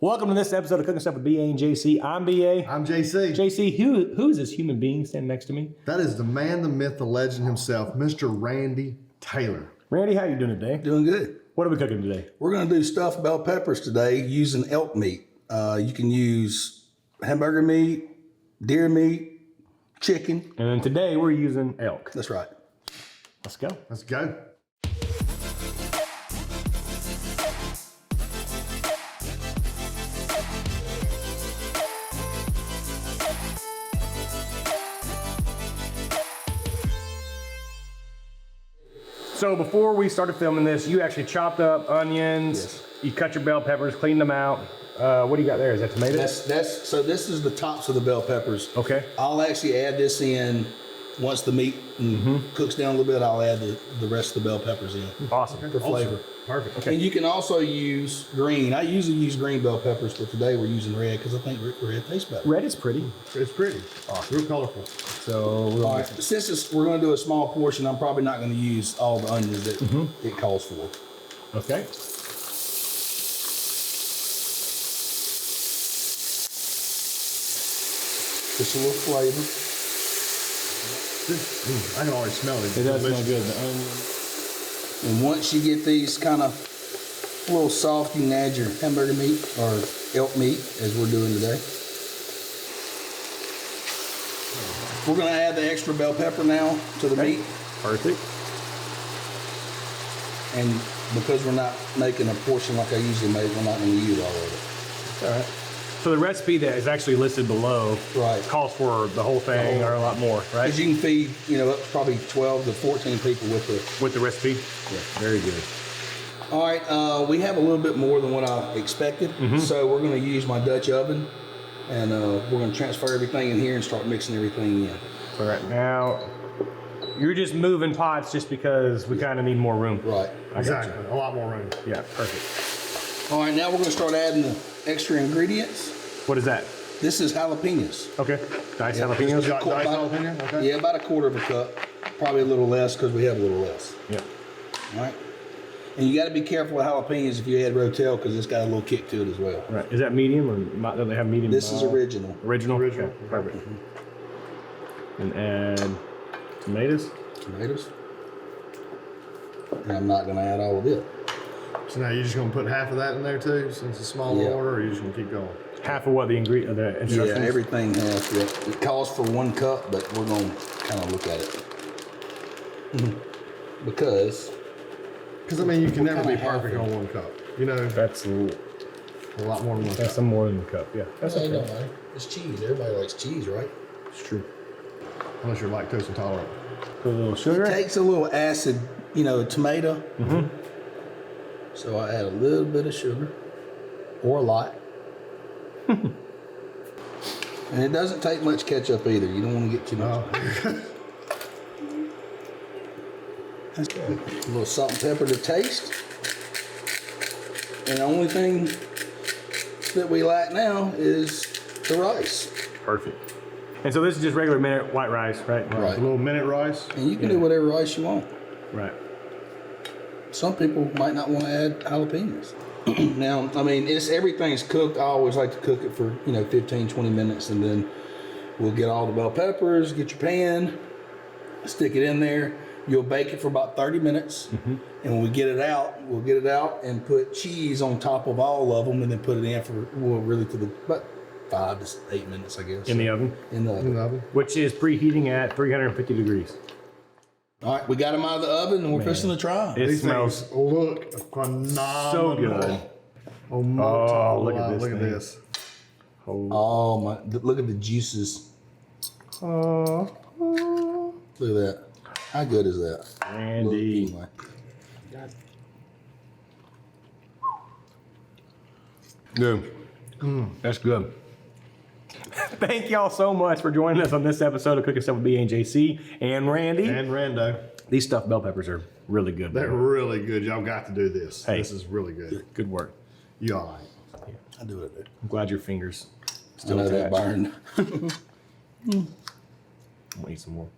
Welcome to this episode of Cooking Stuff with BA and JC. I'm BA. I'm JC. JC, who is this human being standing next to me? That is the man, the myth, the legend himself, Mr. Randy Taylor. Randy, how you doing today? Doing good. What are we cooking today? We're going to do stuffed bell peppers today using elk meat. You can use hamburger meat, deer meat, chicken. And then today we're using elk. That's right. Let's go. Let's go. So before we started filming this, you actually chopped up onions. Yes. You cut your bell peppers, cleaned them out. What do you got there? Is that tomatoes? So this is the tops of the bell peppers. Okay. I'll actually add this in once the meat cooks down a little bit. I'll add the rest of the bell peppers in. Awesome. For flavor. Perfect. Okay. And you can also use green. I usually use green bell peppers, but today we're using red because I think red tastes better. Red is pretty. It's pretty. Awesome. Real colorful. So we'll All right. Since we're going to do a small portion, I'm probably not going to use all the onions that it calls for. Okay. Just a little flavor. I can already smell it. It does smell Delicious. good. The onion. And once you get these kind of a little soft, you can add your hamburger meat or elk meat, as we're doing today. We're going to add the extra bell pepper now to the meat. Perfect. And because we're not making a portion like I usually make, we're not going to use all of it. All right. So the recipe that is actually listed below Right. calls for the whole thing or a lot more, right? Because you can feed, up to probably 12 to 14 people with the... With the recipe? Yeah. Very good. All right, we have a little bit more than what I expected. So we're going to use my Dutch oven. And we're going to transfer everything in here and start mixing everything in. All right, now you're just moving pots just because we kind of need more room. Right. I got you. Exactly. A lot more room. Yeah, perfect. All right, now we're going to start adding the extra ingredients. What is that? This is jalapenos. Okay. Diced Yeah, jalapenos? Diced jalapeno? Okay. Yeah, about a quarter of a cup. Probably a little less because we have a little less. Yeah. All right. And you got to be careful with jalapenos if you add Rotel because it's got a little kick to it as well. Right. Is that medium or do they have medium? This is original. Original? Original. Okay, perfect. And add tomatoes? Tomatoes. And I'm not going to add all of it. So now you're just going to put half of that in there too, since it's small Yeah. order, or you're just going to keep going? Half of what the ingredient, the Yeah, instructions? everything has to. It calls for 1 cup, but we're going to kind of look at it. Because Because, I mean, you can never be kinda have perfect to. on 1 cup. You know, That's a lot more than 1 that's cup. some more than a cup. Yeah, that's it okay. don't matter. It's cheese. Everybody likes cheese, right? It's true. Unless you're lactose intolerant. Put a little sugar. It takes a little acid, tomato. So I add a little bit of sugar, or a lot. And it doesn't take much ketchup either. You don't want to get too much. That's good. A little salt and pepper to taste. And the only thing that we lack now is the rice. Perfect. And so this is just regular minute white rice, right? Right. A little minute rice. And you can do whatever rice you want. Right. Some people might not want to add jalapenos. Now, I mean, everything's cooked. I always like to cook it for, 15, 20 minutes, and then we'll get all the bell peppers, get your pan, stick it in there. You'll bake it for about 30 minutes. And when we get it out, we'll get it out and put cheese on top of all of them and then put it in for, about 5 to 8 minutes, I guess. In the oven, In the oven. In the oven. which is preheating at 350 degrees. All right, we got them out of the oven and we're fishing to try. It These smells things look phenomenal. so good. Oh, look at this Look at thing. this. Oh my, look at the juices. Look at that. How good is that? Randy. Anyway. Good. That's good. Thank y'all so much for joining us on this episode of Cooking Stuff with BA and JC and Randy. And Rando. These stuffed bell peppers are really good. They're really good. Y'all got to do this. Hey. This is really good. Good work. You all right? I do it. I'm glad your fingers I still know that attached. burned. I'm gonna eat some more.